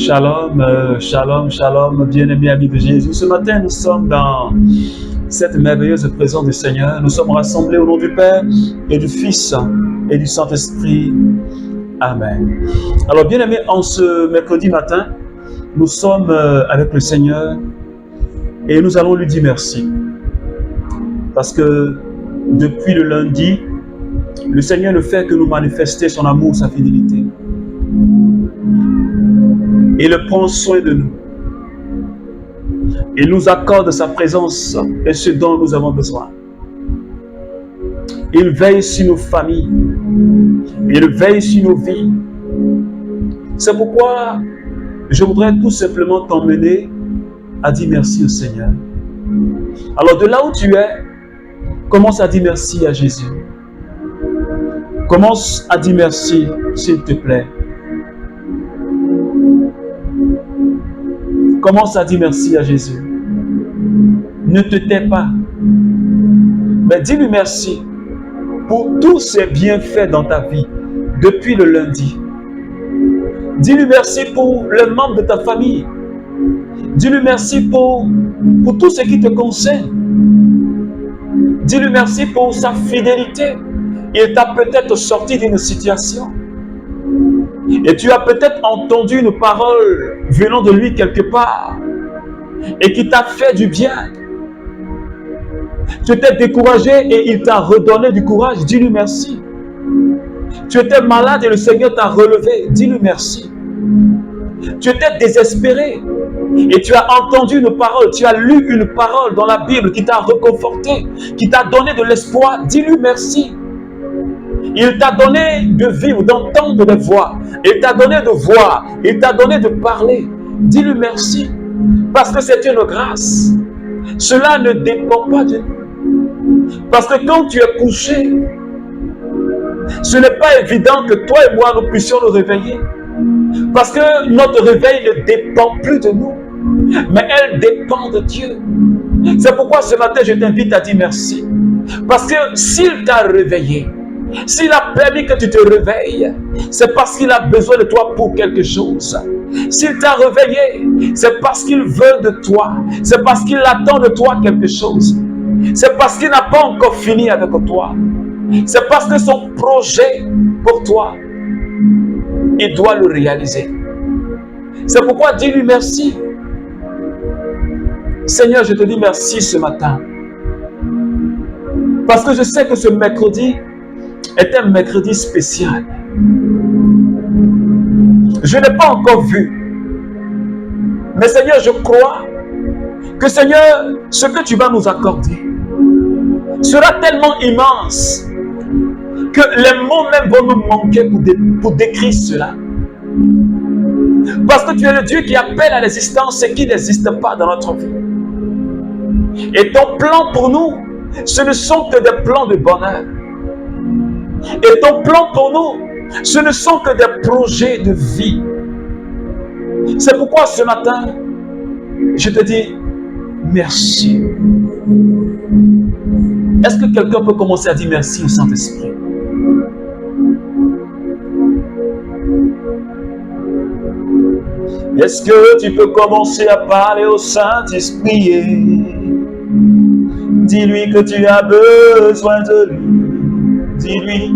Shalom, shalom, shalom, bien-aimés amis de Jésus. Ce matin, nous sommes dans cette merveilleuse présence du Seigneur. Nous sommes rassemblés au nom du Père et du Fils et du Saint-Esprit. Amen. Alors, bien-aimés, en ce mercredi matin, nous sommes avec le Seigneur et nous allons lui dire merci. Parce que depuis le lundi, le Seigneur ne fait que nous manifester son amour, sa fidélité. Il prend soin de nous. Il nous accorde sa présence et ce dont nous avons besoin. Il veille sur nos familles. Il veille sur nos vies. C'est pourquoi je voudrais tout simplement t'emmener à dire merci au Seigneur. Alors de là où tu es, commence à dire merci à Jésus. Commence à dire merci, s'il te plaît. Commence à dire merci à Jésus. Ne te tais pas. Mais dis-lui merci pour tous ses bienfaits dans ta vie depuis le lundi. Dis-lui merci pour les membres de ta famille. Dis-lui merci pour tout ce qui te concerne. Dis-lui merci pour sa fidélité. Il t'a peut-être sorti d'une situation. Et tu as peut-être entendu une parole venant de lui quelque part et qui t'a fait du bien. Tu étais découragé et il t'a redonné du courage. Dis-lui merci. Tu étais malade et le Seigneur t'a relevé. Dis-lui merci. Tu étais désespéré et tu as entendu une parole. Tu as lu une parole dans la Bible qui t'a réconforté, qui t'a donné de l'espoir. Dis-lui merci. Il t'a donné de vivre, d'entendre des voix. Il t'a donné de voir. Il t'a donné de parler. Dis-lui merci. Parce que c'est une grâce. Cela ne dépend pas de nous. Parce que quand tu es couché, ce n'est pas évident que toi et moi nous puissions nous réveiller. Parce que notre réveil ne dépend plus de nous. Mais elle dépend de Dieu. C'est pourquoi ce matin je t'invite à dire merci. Parce que s'il t'a réveillé, s'il a permis que tu te réveilles, c'est parce qu'il a besoin de toi pour quelque chose. S'il t'a réveillé, c'est parce qu'il veut de toi. C'est parce qu'il attend de toi quelque chose. C'est parce qu'il n'a pas encore fini avec toi. C'est parce que son projet pour toi, il doit le réaliser. C'est pourquoi dis-lui merci. Seigneur, je te dis merci ce matin. Parce que je sais que ce mercredi est un mercredi spécial. Je n'ai pas encore vu. Mais Seigneur, je crois que Seigneur, ce que tu vas nous accorder sera tellement immense que les mots même vont nous manquer pour décrire cela. Parce que tu es le Dieu qui appelle à l'existence ce qui n'existe pas dans notre vie. Et ton plan pour nous, ce ne sont que des plans de bonheur. Et ton plan pour nous, ce ne sont que des projets de vie. C'est pourquoi ce matin, je te dis merci. Est-ce que quelqu'un peut commencer à dire merci au Saint-Esprit? Est-ce que tu peux commencer à parler au Saint-Esprit? Dis-lui que tu as besoin de lui. Dis-lui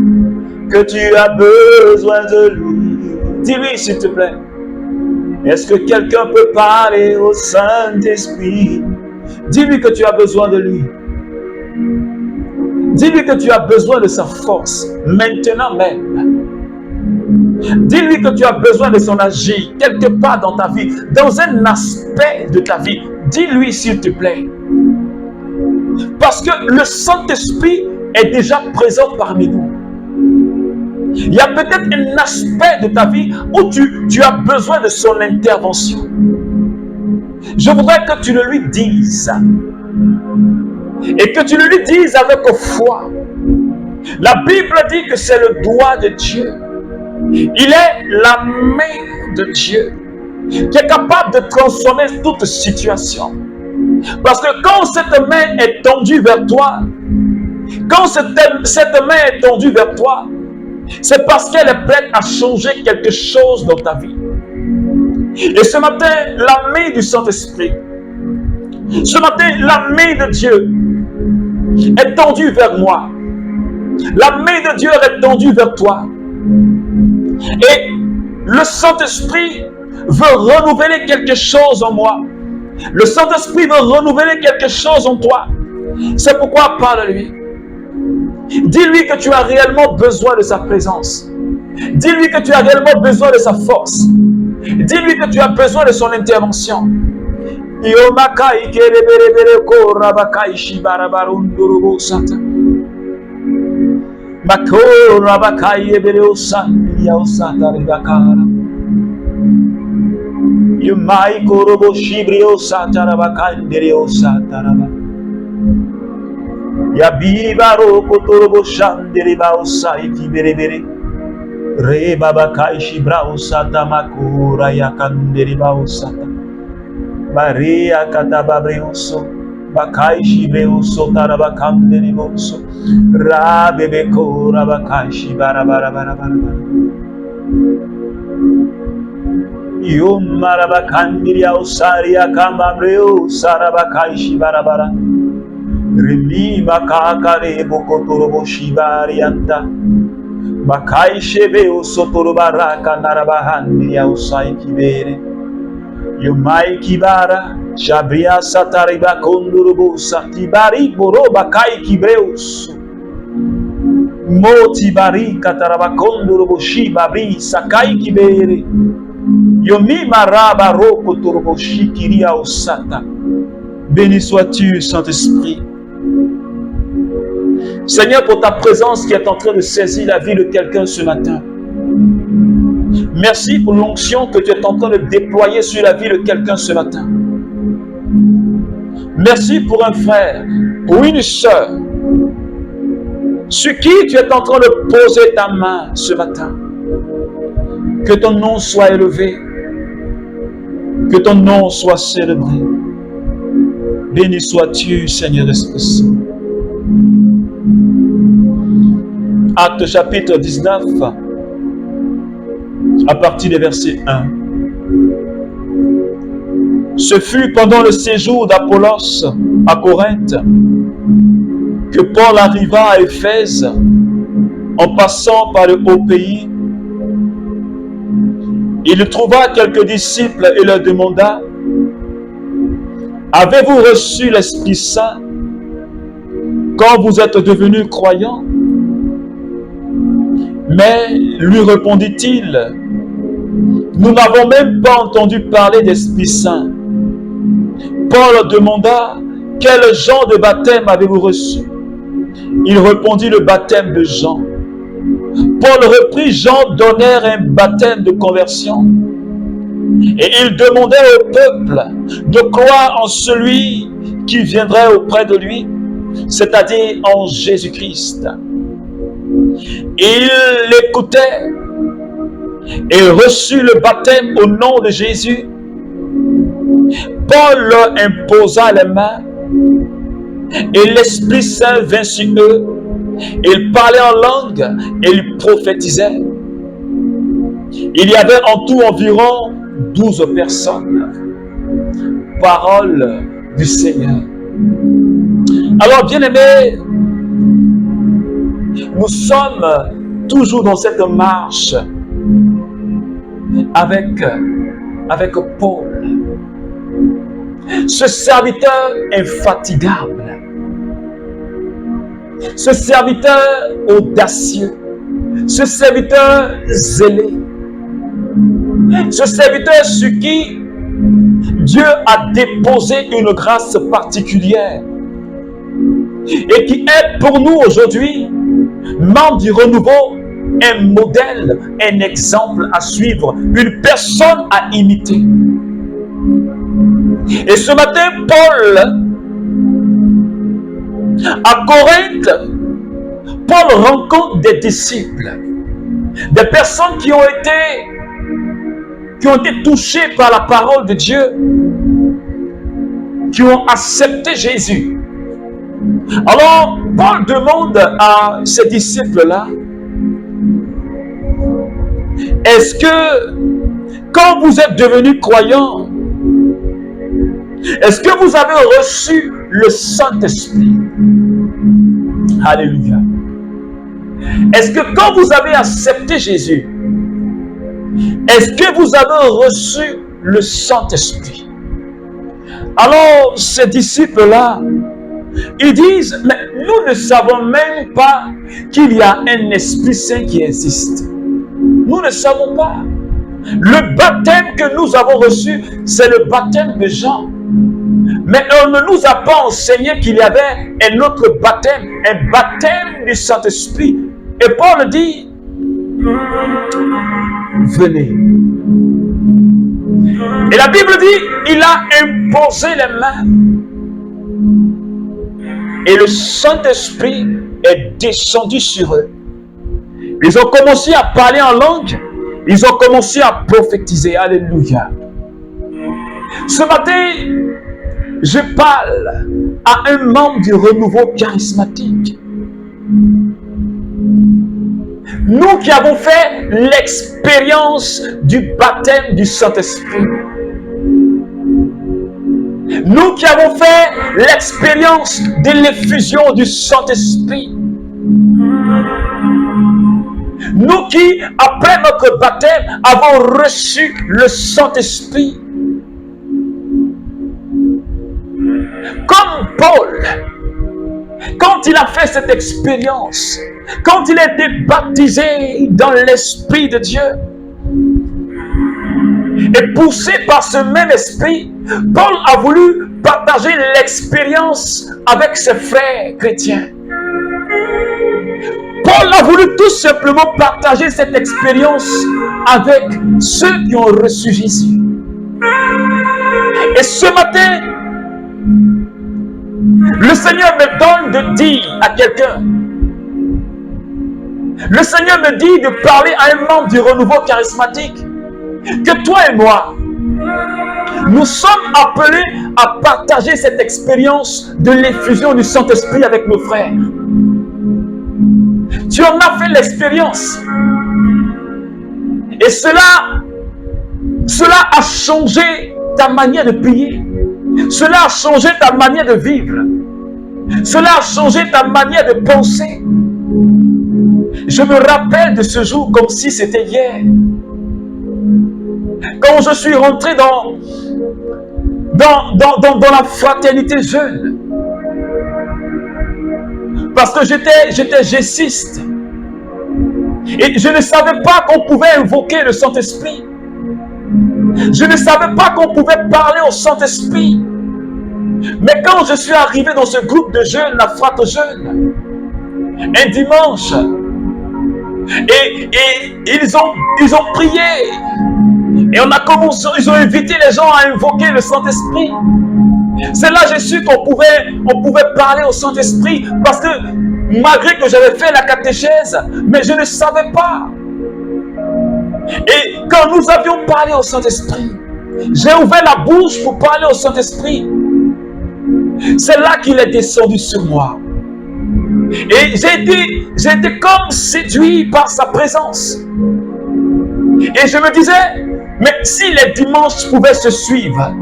que tu as besoin de lui. Dis-lui s'il te plaît. Est-ce que quelqu'un peut parler au Saint-Esprit? Dis-lui que tu as besoin de lui. Dis-lui que tu as besoin de sa force, maintenant même. Dis-lui que tu as besoin de son agir, quelque part dans ta vie, dans un aspect de ta vie. Dis-lui s'il te plaît. Parce que le Saint-Esprit est déjà présent parmi nous. Il y a peut-être un aspect de ta vie où tu as besoin de son intervention. Je voudrais que tu le lui dises. Et que tu le lui dises avec foi. La Bible dit que c'est le doigt de Dieu. Il est la main de Dieu qui est capable de transformer toute situation. Parce que quand cette main est tendue vers toi, quand cette main est tendue vers toi, c'est parce qu'elle est prête à changer quelque chose dans ta vie. Et ce matin, la main du Saint-Esprit, ce matin, la main de Dieu est tendue vers moi. La main de Dieu est tendue vers toi. Et le Saint-Esprit veut renouveler quelque chose en moi. Le Saint-Esprit veut renouveler quelque chose en toi. C'est pourquoi parle-lui. Dis-lui que tu as réellement besoin de sa présence. Dis-lui que tu as réellement besoin de sa force. Dis-lui que tu as besoin de son intervention. Yabibaro kotorobo shandere baosa ikibere re baba kaishi braosa tamakura yakandere baosa Maria katababreoso bakaishi breoso tarabakandere boso rabebe kora bakaishi bara Yumara bakandiri ausaria kamabreo sarabakaishi bara Rimi makakare bokotorobo shibarianta Makai shebe sotoro baraka narabahandi ausai kibere Yumai kibara Shabria satariba kondurubu satibari boroba kai kibreus Moti bari kataraba kondurubu shibabri sakai kibere Yomi maraba roko turubo shikiria osata. Béni sois-tu, Saint-Esprit. Seigneur, pour ta présence qui est en train de saisir la vie de quelqu'un ce matin. Merci pour l'onction que tu es en train de déployer sur la vie de quelqu'un ce matin. Merci pour un frère ou une sœur sur qui tu es en train de poser ta main ce matin. Que ton nom soit élevé. Que ton nom soit célébré. Béni sois-tu, Seigneur Esprit Saint. Acte chapitre 19, à partir du verset 1. Ce fut pendant le séjour d'Apollos à Corinthe que Paul arriva à Éphèse en passant par le haut pays. Il trouva quelques disciples et leur demanda: avez-vous reçu l'Esprit Saint quand vous êtes devenus croyants? Mais lui répondit-il: nous n'avons même pas entendu parler d'Esprit Saint. Paul demanda: quel genre de baptême avez-vous reçu? Il répondit: le baptême de Jean. Paul reprit: Jean donnèrent un baptême de conversion. Et il demandait au peuple de croire en celui qui viendrait auprès de lui, c'est-à-dire en Jésus-Christ. Il l'écoutait et reçut le baptême au nom de Jésus. Paul leur imposa les mains et l'Esprit Saint vint sur eux. Ils parlaient en langue et ils prophétisaient. Il y avait en tout environ 12 personnes. Parole du Seigneur. Alors, bien-aimés, nous sommes toujours dans cette marche avec Paul, ce serviteur infatigable, ce serviteur audacieux, ce serviteur zélé, ce serviteur sur qui Dieu a déposé une grâce particulière et qui est pour nous aujourd'hui, membres du renouveau, un modèle, un exemple à suivre, une personne à imiter. Et ce matin, Paul, à Corinthe, Paul rencontre des disciples, des personnes qui ont été touchées par la parole de Dieu, qui ont accepté Jésus. Alors, Paul demande à ces disciples-là: est-ce que quand vous êtes devenu croyant, est-ce que vous avez reçu le Saint-Esprit? Alléluia. Est-ce que quand vous avez accepté Jésus, est-ce que vous avez reçu le Saint-Esprit? Alors, ces disciples-là, ils disent, mais nous ne savons même pas qu'il y a un Esprit Saint qui existe. Nous ne savons pas. Le baptême que nous avons reçu, c'est le baptême de Jean. Mais on ne nous a pas enseigné qu'il y avait un autre baptême, un baptême du Saint-Esprit. Et Paul dit, venez. Et la Bible dit, il a imposé les mains. Et le Saint-Esprit est descendu sur eux. Ils ont commencé à parler en langue. Ils ont commencé à prophétiser. Alléluia. Ce matin, je parle à un membre du renouveau charismatique. Nous qui avons fait l'expérience du baptême du Saint-Esprit. Nous qui avons fait l'expérience de l'effusion du Saint-Esprit. Nous qui, après notre baptême, avons reçu le Saint-Esprit. Comme Paul, quand il a fait cette expérience, quand il a été baptisé dans l'Esprit de Dieu, et poussé par ce même esprit, Paul a voulu partager l'expérience avec ses frères chrétiens. Paul a voulu tout simplement partager cette expérience avec ceux qui ont reçu Jésus. Et ce matin, le Seigneur me donne de dire à quelqu'un, le Seigneur me dit de parler à un membre du renouveau charismatique, que toi et moi, nous sommes appelés à partager cette expérience de l'effusion du Saint-Esprit avec nos frères. Tu en as fait l'expérience. Et cela a changé ta manière de prier. Cela a changé ta manière de vivre. Cela a changé ta manière de penser. Je me rappelle de ce jour comme si c'était hier. Quand je suis rentré dans la fraternité jeune, parce que j'étais gessiste, et je ne savais pas qu'on pouvait invoquer le Saint-Esprit. Je ne savais pas qu'on pouvait parler au Saint-Esprit. Mais quand je suis arrivé dans ce groupe de jeunes, la Frate Jeune, un dimanche, et ils ont prié, et on a commencé, ils ont invité les gens à invoquer le Saint-Esprit. C'est là que j'ai su qu'on pouvait parler au Saint-Esprit, parce que malgré que j'avais fait la catéchèse, mais je ne savais pas. Et quand nous avions parlé au Saint-Esprit, j'ai ouvert la bouche pour parler au Saint-Esprit. C'est là qu'il est descendu sur moi. Et j'ai été comme séduit par sa présence. Et je me disais, mais si les dimanches pouvaient se suivre,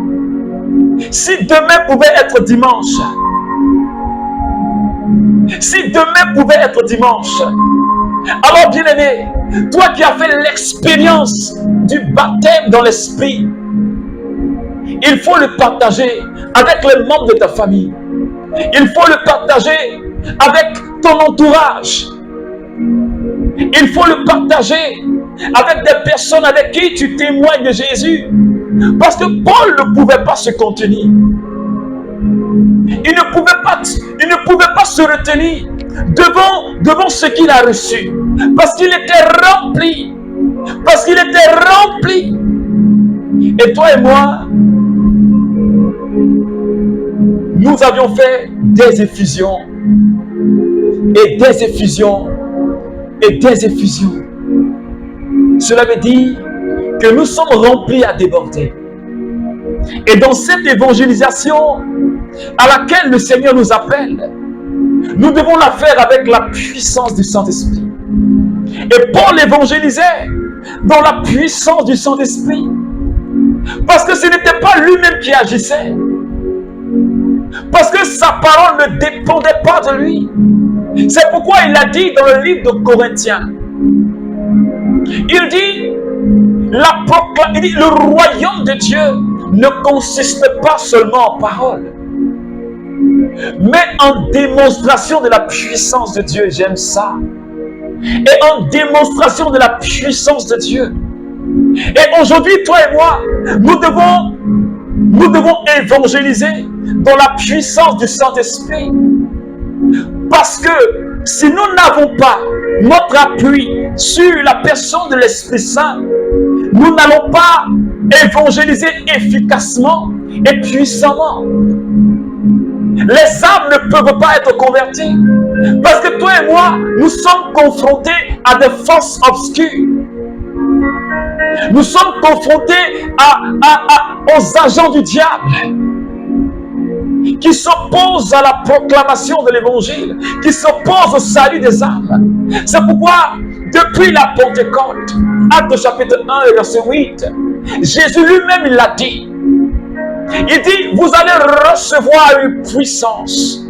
si demain pouvait être dimanche, si demain pouvait être dimanche, alors bien-aimé, toi qui as fait l'expérience du baptême dans l'esprit, il faut le partager avec les membres de ta famille. Il faut le partager avec ton entourage. Il faut le partager avec des personnes avec qui tu témoignes de Jésus. Parce que Paul ne pouvait pas se contenir. Il ne pouvait pas se retenir devant ce qu'il a reçu. Parce qu'il était rempli. Parce qu'il était rempli. Et toi et moi, nous avions fait des effusions. Et des effusions. Et des effusions. Cela veut dire que nous sommes remplis à déborder. Et dans cette évangélisation à laquelle le Seigneur nous appelle, nous devons la faire avec la puissance du Saint-Esprit. Et Paul évangélisait dans la puissance du Saint-Esprit. Parce que ce n'était pas lui-même qui agissait. Parce que sa parole ne dépendait pas de lui. C'est pourquoi il a dit dans le livre de Corinthiens, il dit, le royaume de Dieu ne consiste pas seulement en paroles, mais en démonstration de la puissance de Dieu. J'aime ça. Et en démonstration de la puissance de Dieu. Et aujourd'hui, toi et moi, nous devons évangéliser dans la puissance du Saint-Esprit. Parce que si nous n'avons pas notre appui sur la personne de l'Esprit Saint, nous n'allons pas évangéliser efficacement et puissamment. Les âmes ne peuvent pas être converties. Parce que toi et moi, nous sommes confrontés à des forces obscures. Nous sommes confrontés aux agents du diable qui s'opposent à la proclamation de l'évangile, qui s'opposent au salut des âmes. C'est pourquoi, depuis la Pentecôte, Actes chapitre 1 et verset 8, Jésus lui-même il l'a dit. Il dit, vous allez recevoir une puissance.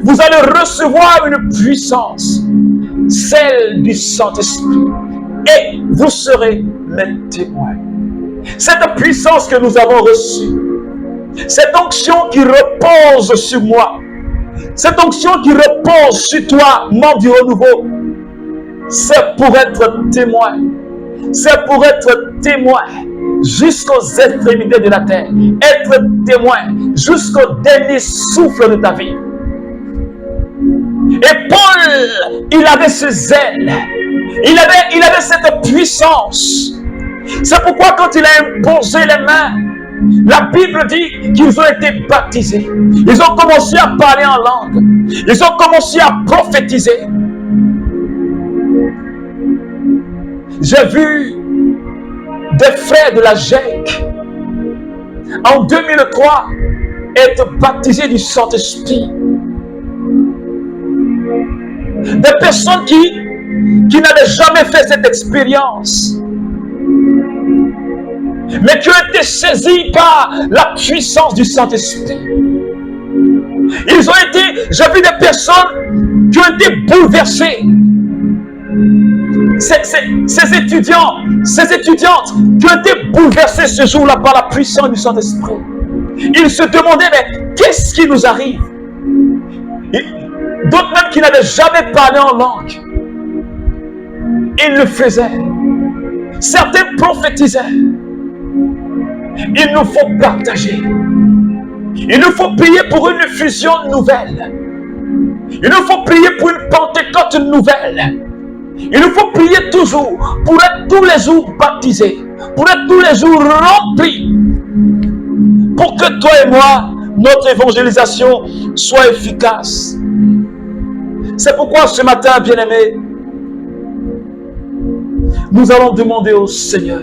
Vous allez recevoir une puissance, celle du Saint-Esprit. Et vous serez mes témoins. Cette puissance que nous avons reçue, cette onction qui repose sur moi, cette onction qui repose sur toi, membre du renouveau, c'est pour être témoin. C'est pour être témoin jusqu'aux extrémités de la terre. Être témoin jusqu'au dernier souffle de ta vie. Et Paul, il avait ce zèle. Il avait cette puissance. C'est pourquoi quand il a imposé les mains, la Bible dit qu'ils ont été baptisés. Ils ont commencé à parler en langue. Ils ont commencé à prophétiser. J'ai vu des frères de la GEC en 2003 être baptisés du Saint-Esprit. Des personnes qui n'avaient jamais fait cette expérience, mais qui ont été saisies par la puissance du Saint-Esprit. Ils ont été, j'ai vu des personnes qui ont été bouleversées. Ces étudiantes qui ont été bouleversées ce jour-là par la puissance du Saint-Esprit. Ils se demandaient, mais qu'est-ce qui nous arrive? D'autres même qui n'avaient jamais parlé en langue, ils le faisaient. Certains prophétisaient. Il nous faut partager. Il nous faut prier pour une fusion nouvelle. Il nous faut prier pour une Pentecôte nouvelle. Il nous faut prier toujours pour être tous les jours baptisés, pour être tous les jours remplis, pour que toi et moi, notre évangélisation soit efficace. C'est pourquoi ce matin, bien-aimés, nous allons demander au Seigneur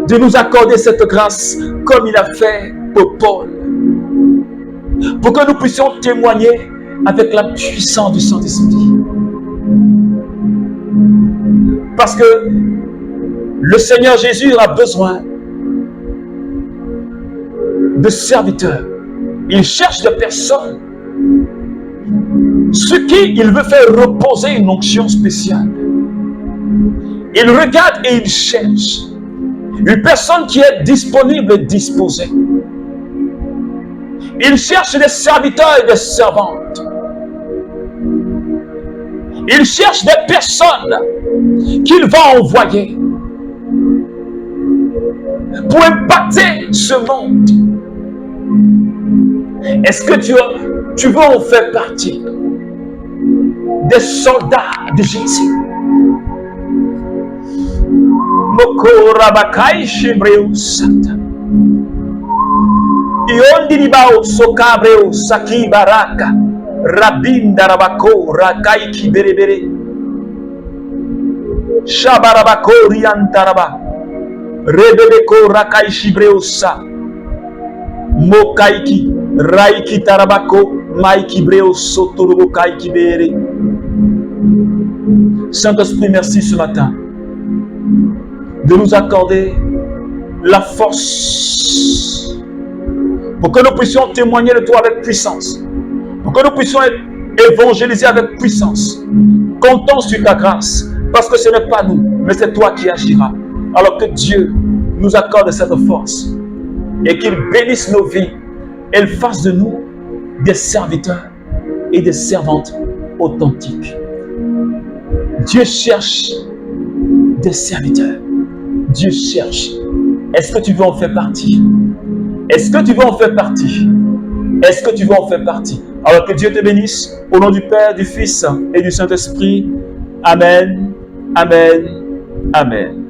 de nous accorder cette grâce comme il a fait pour Paul, pour que nous puissions témoigner avec la puissance du Saint-Esprit. Parce que le Seigneur Jésus a besoin de serviteurs. Il cherche des personnes sur qui il veut faire reposer une onction spéciale. Il regarde et il cherche une personne qui est disponible et disposée. Il cherche des serviteurs et des servantes. Il cherche des personnes qu'il va envoyer pour impacter ce monde. Est-ce que tu veux en faire partie des soldats de Jésus? Moko rabakai shibreu sata. Iondilibao sokabreu saki baraka. Rabinda rabako rakai kiberebere. Shabarabako riantaraba. Rebebeko rakai shibreu sa. Mokaiki raiki tarabako maiki breo sotorubo kaiki bere. Saint-Esprit, merci ce matin de nous accorder la force pour que nous puissions témoigner de toi avec puissance, pour que nous puissions évangéliser avec puissance. Comptons sur ta grâce, parce que ce n'est pas nous, mais c'est toi qui agiras. Alors que Dieu nous accorde cette force et qu'il bénisse nos vies et fasse de nous des serviteurs et des servantes authentiques. Dieu cherche des serviteurs. Dieu cherche. Est-ce que tu veux en faire partie? Est-ce que tu veux en faire partie? Est-ce que tu veux en faire partie? Alors que Dieu te bénisse. Au nom du Père, du Fils et du Saint-Esprit. Amen. Amen. Amen.